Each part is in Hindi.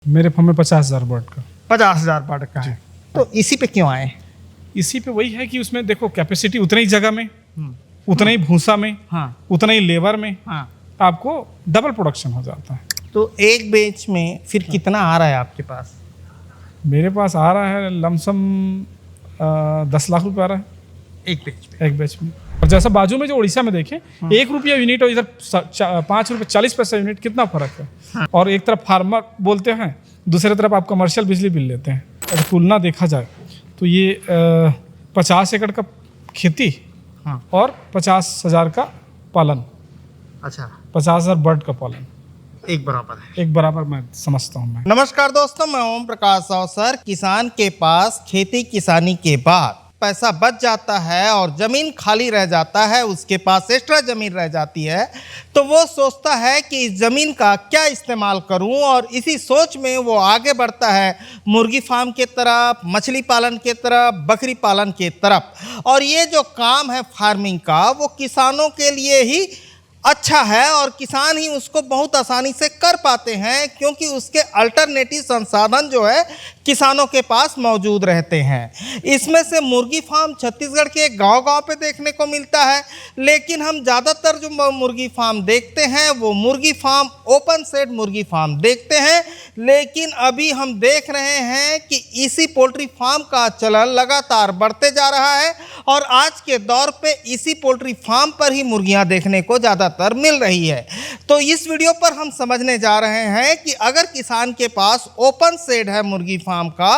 मेरे फॉर्म में 50,000 वर्ड का। 50,000 वर्ड का है। तो इसी पे क्यों आए? इसी पे वही है कि उसमें देखो कैपेसिटी उतनी ही जगह में, उतना ही भूसा में, हाँ उतना ही लेबर में हाँ। आपको डबल प्रोडक्शन हो जाता है। तो एक बेच में फिर कितना आ रहा है आपके पास? मेरे पास आ रहा है लमसम 10 लाख रुपये आ रहा है एक बेच में। एक बैच में। और जैसा बाजू में जो उड़ीसा में देखें, 1 रुपया यूनिट और इधर 5 रुपये 40 पैसा यूनिट, कितना फर्क है। और एक तरफ फार्मर बोलते हैं, दूसरी तरफ आप कमर्शियल बिजली बिल लेते हैं। अगर तुलना देखा जाए तो ये 50 एकड़ का खेती हाँ। और 50,000 का पालन, अच्छा, 50,000 बर्ड का पालन एक बराबर है। एक बराबर मैं समझता हूँ मैं। नमस्कार दोस्तों, मैं ओम प्रकाश अवसर। किसान के पास खेती किसानी के बाद पैसा बच जाता है और जमीन खाली रह जाता है, उसके पास एक्स्ट्रा जमीन रह जाती है, तो वो सोचता है कि इस जमीन का क्या इस्तेमाल करूं, और इसी सोच में वो आगे बढ़ता है मुर्गी फार्म के तरफ, मछली पालन के तरफ, बकरी पालन के तरफ। और ये जो काम है फार्मिंग का, वो किसानों के लिए ही अच्छा है और किसान ही उसको बहुत आसानी से कर पाते हैं, क्योंकि उसके अल्टरनेटिव संसाधन जो है किसानों के पास मौजूद रहते हैं। इसमें से मुर्गी फार्म छत्तीसगढ़ के गांव-गांव पे देखने को मिलता है, लेकिन हम ज़्यादातर जो मुर्गी फार्म देखते हैं वो मुर्गी फार्म, ओपन सेट मुर्गी फार्म देखते हैं। लेकिन अभी हम देख रहे हैं कि इसी पोल्ट्री फार्म का चलन लगातार बढ़ते जा रहा है और आज के दौर पे इसी पोल्ट्री फार्म पर ही मुर्गियाँ देखने को ज़्यादातर मिल रही है। तो इस वीडियो पर हम समझने जा रहे हैं कि अगर किसान के पास ओपन सेट है मुर्गी फार्म का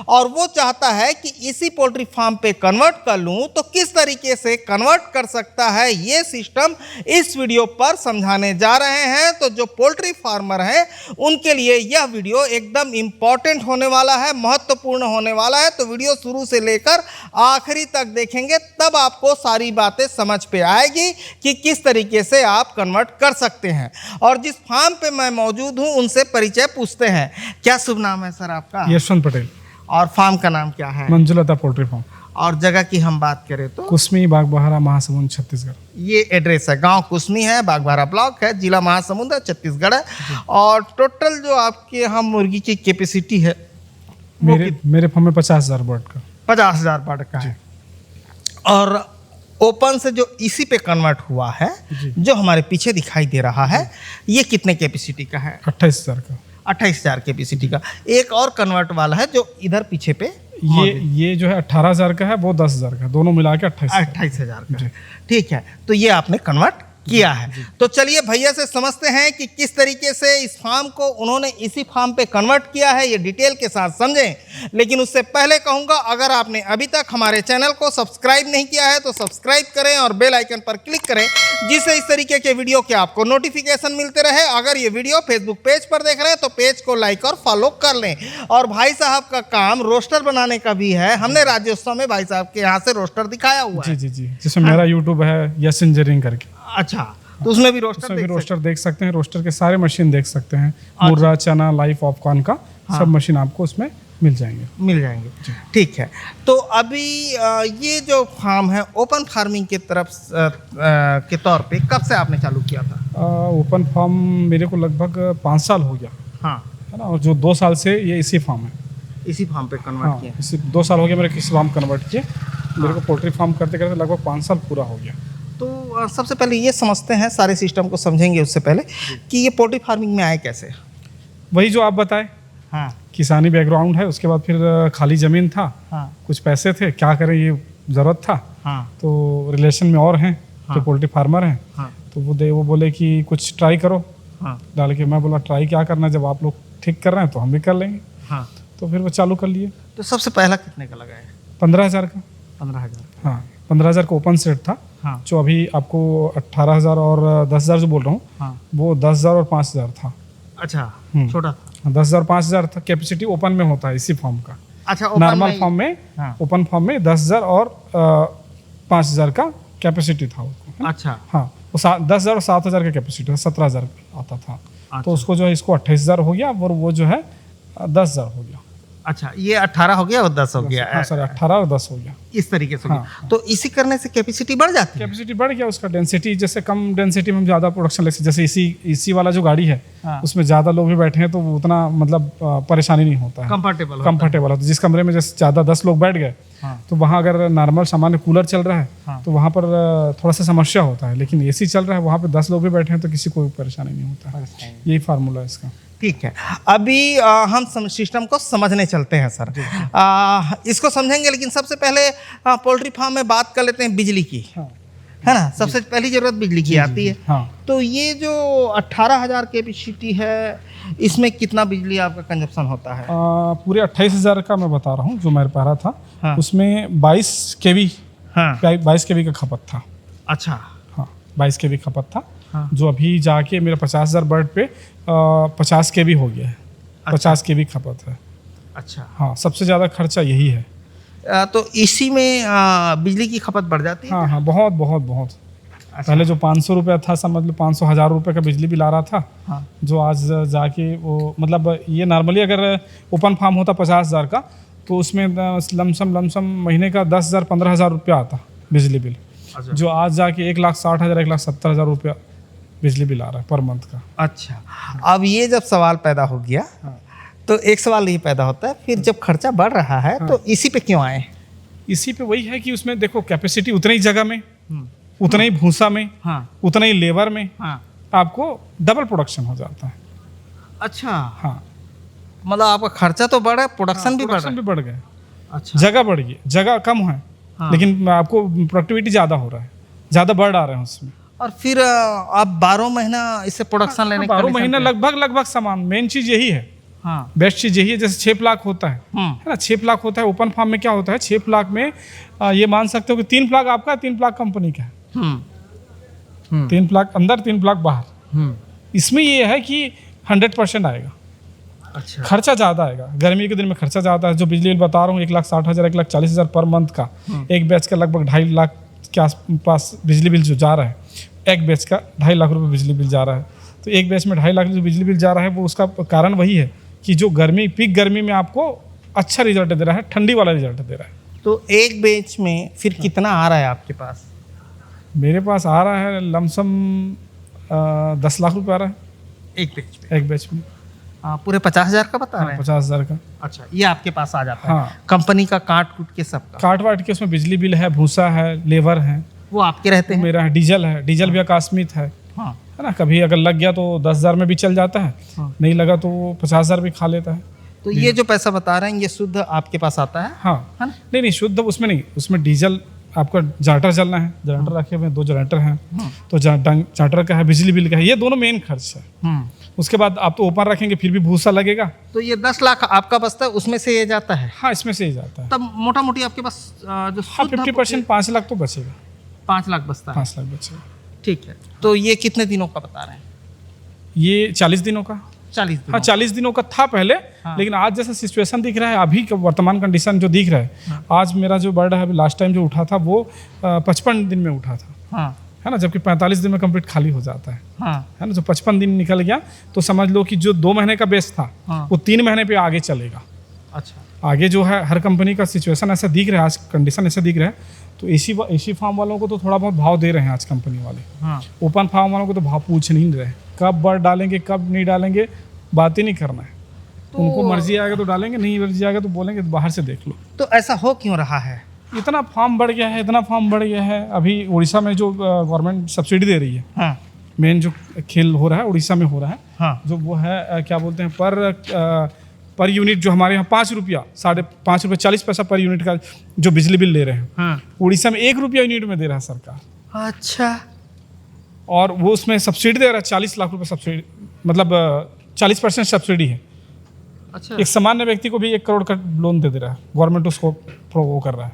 और वो चाहता है कि इसी पोल्ट्री फार्म पे कन्वर्ट कर लूं, तो किस तरीके से कन्वर्ट कर सकता है, ये सिस्टम इस वीडियो पर समझाने जा रहे हैं। तो जो पोल्ट्री फार्मर हैं उनके लिए यह वीडियो एकदम इम्पॉर्टेंट होने वाला है, महत्वपूर्ण होने वाला है। तो वीडियो शुरू से लेकर आखिरी तक देखेंगे, तब आपको सारी बातें समझ पे आएगी कि किस तरीके से आप कन्वर्ट कर सकते हैं। और जिस फार्म पे मैं मौजूद हूं उनसे परिचय पूछते हैं। क्या शुभ नाम है सर आपका? यशवंत पटेल। और फार्म का नाम क्या है? Manjulata poultry farm. और जगह की हम बात करें तो कुसमी, बागबहारा, महासमुंद, छत्तीसगढ़। ये एड्रेस है, गांव कुसमी है, बागबाहरा ब्लॉक है, जिला महासमुंद है, छत्तीसगढ़ है। और टोटल जो आपके यहाँ मुर्गी की कैपेसिटी है मेरे फार्म में 50,000 बर्ड का। 50,000 बर्ड का है। और ओपन से जो इसी पे कन्वर्ट हुआ है, जो हमारे पीछे दिखाई दे रहा है, ये कितने कैपेसिटी का है? 28,000 का। 28,000 कैपेसिटी का। एक और कन्वर्ट वाला है जो इधर पीछे पे, ये जो है 18,000 का है, वो 10,000 का, दोनों मिला के 28,000 का। ठीक है, तो ये आपने कन्वर्ट किया है। तो चलिए भैया से समझते हैं कि किस तरीके से इस फार्म को उन्होंने इसी फार्म पे कन्वर्ट किया है, ये डिटेल के साथ समझें। लेकिन उससे पहले कहूँगा, अगर आपने अभी तक हमारे चैनल को सब्सक्राइब नहीं किया है तो सब्सक्राइब करें और बेल आइकन पर क्लिक करें, जिससे इस तरीके के वीडियो के आपको नोटिफिकेशन मिलते रहे। अगर ये वीडियो फेसबुक पेज पर देख रहे हैं तो पेज को लाइक और फॉलो कर लें। और भाई साहब का काम रोस्टर बनाने का भी है, हमने राज्योत्सव में भाई साहब के यहाँ से रोस्टर दिखाया हुआ है। जी, जिसमें मेरा यूट्यूब है, यस इंजीनियरिंग करके। अच्छा, तो उसमें भी रोस्टर देख सकते हैं। रोस्टर के सारे मशीन देख सकते हैं, मुर्रा, चना, लाइव, पॉपकॉर्न का सब मशीन आपको उसमें मिल जाएंगे। ठीक है, तो अभी ये जो फार्म है ओपन फार्मिंग की तरफ के तौर पे कब से आपने चालू किया था? ओपन फार्म मेरे को लगभग 5 साल हो गया। हाँ, है ना। और जो 2 साल से ये इसी फार्म है, इसी फार्म पे कन्वर्ट किया। इसी 2 साल हो गया मेरे किसी फार्म कन्वर्ट किए। मेरे को पोल्ट्री फार्म करते करते लगभग 5 साल पूरा हो गया। तो सबसे पहले ये समझते हैं, सारे सिस्टम को समझेंगे उससे पहले, कि ये पोल्ट्री फार्मिंग में आए कैसे? वही जो आप बताए। हाँ, किसानी बैकग्राउंड है, उसके बाद फिर खाली ज़मीन था। हाँ, कुछ पैसे थे, क्या करें, ये ज़रूरत था। हाँ, तो रिलेशन में और हैं जो पोल्ट्री फार्मर हैं। हाँ, तो वो बोले कि कुछ ट्राई करो। हाँ, डाल के मैं बोला ट्राई क्या करना, जब आप लोग ठीक कर रहे हैं तो हम भी कर लेंगे। हाँ। तो फिर वो चालू कर लिए। तो सबसे पहला कितने का लगाया? 15,000 का। 15,000। हाँ, 15,000 का ओपन सेट था। हाँ, जो अभी आपको 18,000 और 10,000 जो बोल रहा हूँ, हाँ, वो 10,000 और 5,000 था। अच्छा, छोटा था। 10,000 और 5,000 था। कैपेसिटी ओपन में होता है इसी फॉर्म का। अच्छा, नॉर्मल फॉर्म में, हाँ, ओपन फॉर्म में 10,000 और 5,000 का कैपेसिटी था उसको। अच्छा, हाँ, वो 10,000 और 7,000 का कैपेसिटी था, 17,000 आता था। अच्छा। तो उसको जो है इसको 28,000 हो गया और वो जो है 10,000 हो गया। अच्छा, ये 18 हो गया और 10 हो गया। हाँ सर, 18 और 10 हो गया। इस तरीके से हो गया। तो इसी करने से कैपेसिटी बढ़ जाती है। कैपेसिटी बढ़ गया उसका, डेंसिटी जैसे कम डेंसिटी में हम ज़्यादा प्रोडक्शन ले सकते, जैसे इसी वाला जो गाड़ी है हाँ। उसमें ज़्यादा लोग भी बैठे हैं तो वो उतना मतलब परेशानी नहीं होता है, कंफर्टेबल कंफर्टेबल होता है। जिस कमरे में जैसे ज़्यादा 10 लोग बैठ गए हाँ। तो वहाँ अगर नॉर्मल सामान्य कूलर चल रहा है हाँ। तो वहाँ पर थोड़ा सा समस्या होता है, लेकिन एसी चल रहा है वहाँ पर 10 लोग भी बैठे हैं तो किसी को परेशानी नहीं होता है। यही फार्मूला है इसका। ठीक है, अभी हम सिस्टम को समझने चलते हैं सर। इसको समझेंगे, लेकिन सबसे पहले पोल्ट्री फार्म में बात कर लेते हैं बिजली की, हाँ। है ना। सबसे पहली जरूरत बिजली की आती है। हाँ। तो ये जो 18,000 कैपेसिटी है, इसमें कितना बिजली आपका कंजप्शन होता है? पूरे 28,000 का मैं बता रहा हूँ जो मेरे पारा था। हाँ। उसमें 22 केवी, हाँ। 22 केवी का खपत था। अच्छा। हाँ, 22 केवी खपत था। हाँ। जो अभी जाके मेरा 50,000 बर्ड पे 50 केवी हो गया है। 50 केवी खपत है। अच्छा। हाँ, सबसे ज़्यादा खर्चा यही है। तो इसी में बिजली की खपत बढ़ जाती है। हाँ हाँ, बहुत बहुत बहुत। अच्छा। पहले जो 500 रुपया था, समझ लो 500,000 रुपये का बिजली बिल आ रहा था। हाँ। जो आज जाके वो मतलब ये नॉर्मली अगर ओपन फार्म होता 50,000 का तो उसमें लमसम महीने का 10,000 15,000 रुपया आता बिजली बिल। अच्छा। जो आज जाके 1,60,000 1,70,000 रुपया बिजली बिल आ रहा है पर मंथ का। अच्छा, अब ये जब सवाल पैदा हो गया तो एक सवाल ये पैदा होता है, फिर जब खर्चा बढ़ रहा है तो इसी पे क्यों आए? इसी पे वही है कि उसमें देखो कैपेसिटी उतनी ही जगह में, उतने ही भूसा में, हाँ। उतने ही लेबर में हाँ। आपको डबल प्रोडक्शन हो जाता है। अच्छा, हाँ, मतलब आपका खर्चा तो बढ़ा, प्रोडक्शन भी बढ़ रहा प्रोडक्शन है। भी बढ़ गए। अच्छा। जगह बढ़ गई, जगह कम है हाँ। लेकिन आपको प्रोडक्टिविटी ज़्यादा हो रहा है, ज़्यादा बर्ड आ रहे हैं उसमें। और फिर आप 12 महीना इससे प्रोडक्शन लेने 12 महीना लगभग समान। मेन चीज़ यही है, हाँ। बेस्ट चीज़ यही है। जैसे 6 प्लाक होता है ना, 6 प्लाक होता है ओपन फार्म में। क्या होता है 6 प्लाक में ये मान सकते हो कि 3 प्लाक आपका है, 3 प्लाक कंपनी का है। 3 प्लाक अंदर, 3 प्लाक बाहर। इसमें ये है कि 100% आएगा। अच्छा। खर्चा ज़्यादा आएगा, गर्मी के दिन में खर्चा ज़्यादा है। जो बिजली बिल बता रहा हूँ 1,60,000 1,40,000 पर मंथ का, एक बैच का लगभग 2.5 लाख के आसपास बिजली बिल जो जा रहा है। एक बैच का 2.5 लाख रुपये बिजली बिल जा रहा है। तो एक बैच में 2.5 लाख जो बिजली बिल जा रहा है वो उसका कारण वही है कि जो गर्मी, पीक गर्मी में आपको अच्छा रिजल्ट दे रहा है, ठंडी वाला रिजल्ट दे रहा है। तो एक बेच में फिर कितना आ रहा है आपके पास? मेरे पास आ रहा है लमसम 10 लाख रुपये आ रहा है एक बेच में? एक बैच में। पूरे 50,000 का बता रहे हैं? 50,000 का। अच्छा, ये आपके पास आ जाता है। हाँ। कंपनी का काट कूट के सबका? काट वाट के उसमें बिजली बिल है, भूसा है, लेबर है, वो आपके रहते हैं? मेरा है, डीजल है, डीजल भी आकस्मिक है हाँ। है ना। कभी अगर लग गया तो 10,000 में भी चल जाता है, हाँ। नहीं लगा तो 50,000 भी खा लेता है। तो ये जो पैसा बता रहे हैं ये शुद्ध आपके पास आता है? हाँ, है ना? नहीं शुद्ध उसमें नहीं, उसमें डीजल आपका जनरेटर चलना है, जनरेटर रखे हुए हैं, 2 जनरेटर हैं, तो जनरेटर का है, बिजली बिल का है, ये दोनों मेन खर्च है। उसके बाद आप तो ओपन रखेंगे फिर भी भूसा लगेगा। तो ये 10 लाख आपका बचता है, उसमें से ये जाता है? हाँ, इसमें से ही जाता है। तब मोटा मोटी आपके पास जो हाँ, शुद्ध 50% 5 लाख तो बचेगा। 5 लाख बचता है। 5 लाख बचेगा। ठीक है, तो ये कितने दिनों का बता रहे हैं? ये 40 दिनों का। 40 दिन? हाँ, 40 दिनों का था पहले। हाँ। लेकिन आज जैसा सिचुएशन दिख रहा है, अभी का वर्तमान कंडीशन जो दिख रहा है, आज मेरा जो बर्ड है अभी लास्ट टाइम जो उठा था वो 55 दिन में उठा था, हाँ। है ना। जबकि 45 दिन में कंप्लीट खाली हो जाता है हाँ। है ना। जो 55 दिन निकल गया तो समझ लो कि जो 2 महीने का बेस था हाँ। वो 3 महीने पे आगे चलेगा। अच्छा। आगे जो है हर कंपनी का सिचुएशन ऐसा दिख रहा है, आज कंडीशन ऐसा दिख रहा है। तो एसी फार्म वालों को तो थोड़ा बहुत भाव दे रहे हैं आज कंपनी वाले। हाँ। ओपन फार्म वालों को तो भाव पूछ नहीं रहे, कब बर्ड डालेंगे कब नहीं डालेंगे, बात ही नहीं करना है। उनको मर्जी आएगा तो डालेंगे, नहीं मर्जी आएगा तो बोलेंगे बाहर से देख लो। तो ऐसा हो क्यों रहा है? इतना फार्म बढ़ गया है, इतना फार्म बढ़ गया है। अभी उड़ीसा में जो गवर्नमेंट सब्सिडी दे रही है, हाँ। मेन जो खेल हो रहा है उड़ीसा में हो रहा है, हाँ। जो वो है क्या बोलते हैं पर यूनिट, जो हमारे यहाँ 5 रुपया, 5.5 रुपये 40 पैसा पर यूनिट का जो बिजली बिल ले रहे हैं, हाँ। उड़ीसा में 1 रुपया यूनिट में दे रहा है सरकार। अच्छा। और वो उसमें सब्सिडी दे रहा है 40 लाख रुपये सब्सिडी, मतलब 40% सब्सिडी है। अच्छा। एक सामान्य व्यक्ति को भी 1 करोड़ का लोन दे रहा है गवर्नमेंट, उसको वो कर रहा है,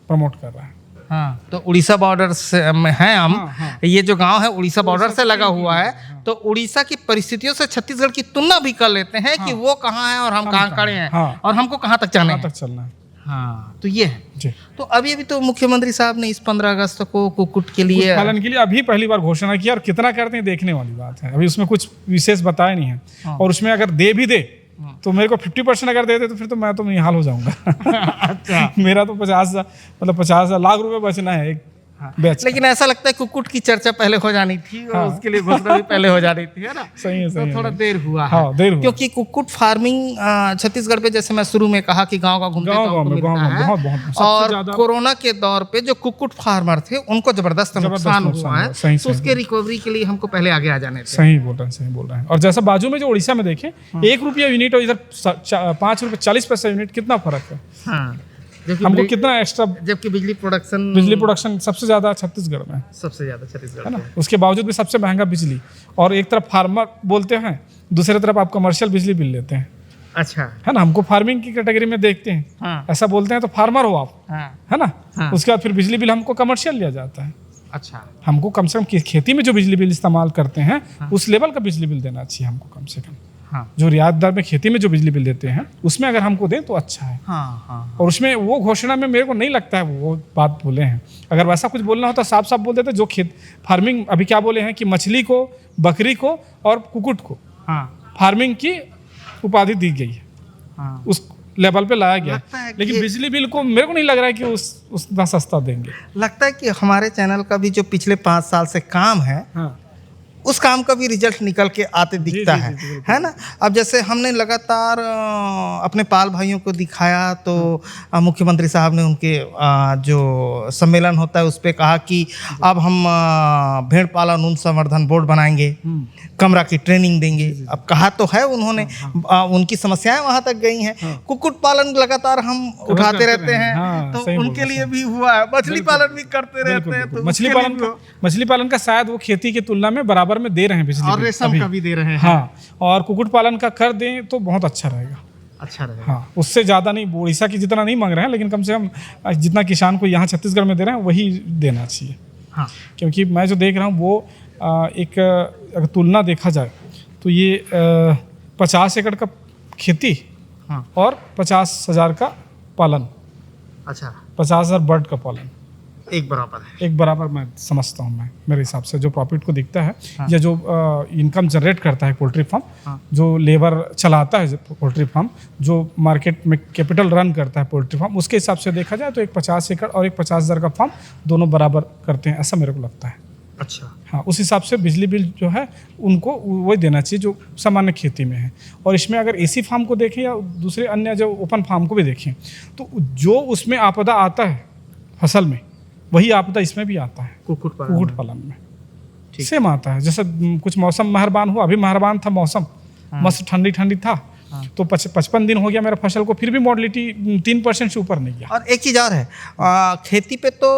प्रमोट कर रहा है। हाँ। तो उड़ीसा बॉर्डर से में हैं हम। हाँ, हाँ। ये जो गांव है उड़ीसा बॉर्डर से लगा हुआ है। तो उड़ीसा की परिस्थितियों से छत्तीसगढ़ की तुलना भी कर लेते हैं कि वो कहाँ है और हम कहाँ खड़े हैं, हाँ। और हमको कहाँ तक जाना कहाँ है। तक चलना है। हाँ, तो ये है। जी। तो अभी तो मुख्यमंत्री साहब ने इस 15 अगस्त को कुक्कुट के लिए पालन के लिए अभी पहली बार घोषणा की, और कितना करते हैं देखने वाली बात है। अभी उसमें कुछ विशेष बताया नहीं है। हाँ। और उसमें अगर दे भी दे तो मेरे को 50% अगर दे दे तो फिर तो मैं तो निहाल हो जाऊंगा। अच्छा। मेरा तो 50 लाख रुपए बचना है एक बैच का। लेकिन ऐसा लगता है कुक्कुट की चर्चा पहले हो जानी थी और उसके लिए घोषणा भी पहले हो जानी थी, है ना? सही है, सही तो थोड़ा है। देर हुआ है। हाँ, देर हुआ। क्योंकि कुक्कुट फार्मिंग छत्तीसगढ़ पे, जैसे मैं शुरू में कहा कि गांव घूमते तो गाँव हमको में मिलता है। बहुत सबसे और ज्यादा कोरोना के दौर पे जो कुक्कुट फार्मर थे उनको जबरदस्त नुकसान हुआ है। सही, तो उसके रिकवरी के लिए हमको पहले आगे आ जाने थे। सही बोल रहे हैं। और जैसा बाजू में जो उड़ीसा में देखें, 1 रुपया यूनिट और इधर 5 रुपये 40 पैसा यूनिट, कितना फर्क है। हाँ, हमको कितना एक्स्ट्रा जबकि बिजली प्रोडक्शन सबसे ज्यादा छत्तीसगढ़ में है सबसे ज्यादा छत्तीसगढ़ ना। में। उसके बावजूद भी सबसे महंगा बिजली, और एक तरफ फार्मर बोलते हैं, दूसरी तरफ आप कमर्शियल बिजली बिल लेते हैं, अच्छा। है ना। हमको फार्मिंग की कैटेगरी में देखते हैं, हाँ, ऐसा बोलते हैं तो फार्मर हो आप, हाँ, है ना। हाँ। उसके बाद फिर बिजली बिल हमको कमर्शियल लिया जाता है। अच्छा। हमको कम से कम खेती में जो बिजली बिल इस्तेमाल करते हैं उस लेवल का बिजली बिल देना चाहिए हमको कम से कम। हाँ, जो रियायत दर में खेती में जो बिजली बिल देते हैं उसमें अगर हमको दें तो अच्छा है। हाँ, हाँ। और उसमें वो घोषणा में मेरे को नहीं लगता है वो बात बोले हैं। अगर वैसा कुछ बोलना होता साफ साफ बोल देते। जो फार्मिंग अभी क्या बोले हैं कि मछली को, बकरी को और कुक्कुट को हाँ, फार्मिंग की उपाधि दी गई है, हाँ। उस लेवल पे लाया गया लगता है है। कि लेकिन बिजली बिल को मेरे को नहीं लग रहा है कि उतना सस्ता देंगे। लगता है कि हमारे चैनल का भी जो पिछले 5 साल से काम है, हाँ, उस काम का भी रिजल्ट निकल के आते दिखता जी, है, जी, है ना। अब जैसे हमने लगातार अपने पाल भाइयों को दिखाया तो मुख्यमंत्री साहब ने उनके जो सम्मेलन होता है उस पर कहा कि अब हम भेड़ पालन उन संवर्धन बोर्ड बनाएंगे, कमरा की ट्रेनिंग देंगे। अब कहा तो है उन्होंने, उनकी समस्याएं वहां तक गई हैं। कुक्कुट पालन लगातार हम उठाते रहते हैं, हाँ, तो सही बोल उनके रहे लिए भी हुआ है। मछली पालन भी करते रहते हैं, तो मछली पालन का शायद वो खेती की तुलना में बराबर में दे रहे हैं बिजली और बिल रेशम अभी। का भी दे रहे हैं। हाँ, और कुक्कुट पालन का कर दें तो बहुत अच्छा रहेगा। अच्छा रहेगा। हाँ, उससे ज़्यादा नहीं, उड़ीसा की जितना नहीं मांग रहे हैं, लेकिन कम से कम जितना किसान को यहाँ छत्तीसगढ़ में दे रहे हैं वही देना चाहिए। हाँ, क्योंकि मैं जो देख रहा हूँ वो एक अगर तुलना देखा जाए तो ये 50 एकड़ का खेती हाँ। और 50,000 का पालन, अच्छा, 50,000 बर्ड का पालन एक बराबर है। एक बराबर मैं समझता हूँ। मैं मेरे हिसाब से जो प्रॉफिट को दिखता है या जो इनकम जनरेट करता है पोल्ट्री फार्म, जो लेबर चलाता है पोल्ट्री फार्म, जो मार्केट में कैपिटल रन करता है पोल्ट्री फार्म, उसके हिसाब से देखा जाए तो एक 50 एकड़ और एक 50,000 का फार्म दोनों बराबर करते हैं, ऐसा मेरे को लगता है। अच्छा। हाँ, उस हिसाब से बिजली बिल जो है उनको वही देना चाहिए जो सामान्य खेती में है। और इसमें अगर एसी फार्म को देखें या दूसरे अन्य जो ओपन फार्म को भी देखें तो जो उसमें आपदा आता है फसल में, वही आपदा इसमें भी आता है कुक्कुट पालन में। सेम आता है। जैसे कुछ मौसम मेहरबान हुआ, अभी मेहरबान था मौसम, मस्त ठंडी ठंडी था, तो 55 दिन हो गया मेरा फसल को, फिर भी मॉर्टलिटी 3% से ऊपर नहीं गया। और एक चीज और है, खेती पे तो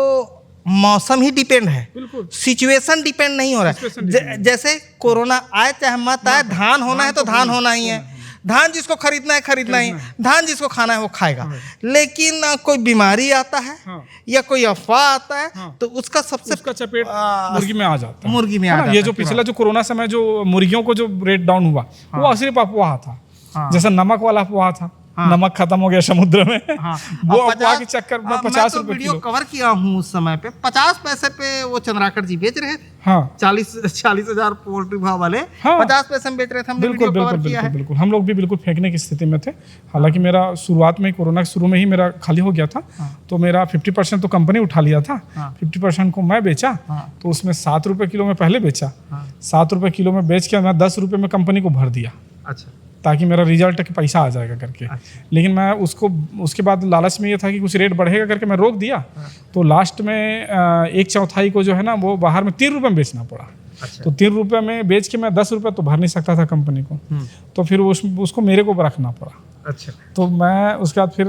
मौसम ही डिपेंड है, बिल्कुल सिचुएशन डिपेंड नहीं हो रहा है। जैसे कोरोना आए चाहे मत आए, धान होना है तो धान होना ही है। धान जिसको खरीदना है खरीदना ही, धान जिसको खाना है वो खाएगा। लेकिन कोई बीमारी आता है या कोई अफवाह आता है तो उसका चपेट मुर्गी में आ जाता है। मुर्गी में आ जाता है। ये जो पिछला जो कोरोना समय जो मुर्गियों को जो रेट डाउन हुआ वो सिर्फ अफवाह था। जैसा नमक वाला अफवाह था, नमक खत्म हो गया समुद्र में, वो अफवाह के चक्कर में 50 रुपए वीडियो किलो कवर किया हूँ उस समय पे 50 पैसे पे वो चंद्राकर जी बेच रहे थे। हाँ, 40,000 पोल्ट्री भाव वाले 50 पैसे में बेच रहे थे। हमने बिल्कुल वीडियो कवर बिल्कुल किया है। बिल्कुल बिल्कुल हम लोग भी बिल्कुल फेंकने की स्थिति में थे। हालांकि मेरा शुरुआत में कोरोना के शुरू में ही मेरा खाली हो गया था, तो मेरा 50% तो कंपनी उठा लिया था, 50% को मैं बेचा। तो उसमें 7 रुपये किलो में पहले बेचा, 7 रुपये किलो में बेच के मैं 10 रुपये में कंपनी को भर दिया। अच्छा, ताकि मेरा रिजल्ट के पैसा आ जाएगा करके। लेकिन मैं उसके बाद लालच में ये था कि कुछ रेट बढ़ेगा करके मैं रोक दिया। तो लास्ट में 1/4 को जो है ना वो बाहर में 3 रुपये में बेचना पड़ा। तो 3 रुपये में बेच के मैं 10 रुपये तो भर नहीं सकता था कंपनी को, तो फिर उसको मेरे को रखना पड़ा। अच्छा, तो मैं उसके बाद फिर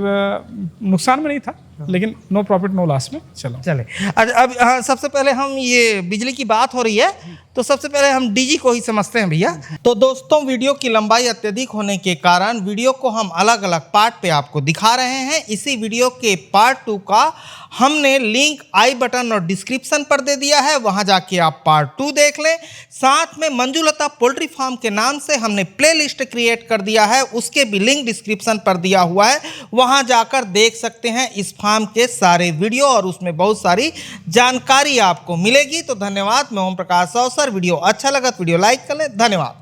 नुकसान में नहीं था, लेकिन नो प्रॉफिट नो लॉस में चला। चले अब सबसे पहले हम ये बिजली की बात हो रही है तो सबसे पहले हम डीजी को ही समझते हैं भैया। तो दोस्तों, वीडियो की लंबाई अत्यधिक होने के कारण वीडियो को हम अलग अलग पार्ट पे आपको दिखा रहे हैं। इसी वीडियो के पार्ट 2 का हमने लिंक आई बटन और डिस्क्रिप्शन पर दे दिया है, वहां जाके आप पार्ट 2 देख लें। साथ में मंजुलता पोल्ट्री फार्म के नाम से हमने प्लेलिस्ट क्रिएट कर दिया है, उसके भी लिंक डिस्क्रिप्शन पर दिया हुआ है, वहां जाकर देख सकते हैं इस फार्म के सारे वीडियो और उसमें बहुत सारी जानकारी आपको मिलेगी। तो धन्यवाद। मैं ओम प्रकाश अवसर। वीडियो अच्छा लगा तो वीडियो लाइक कर लें। धन्यवाद।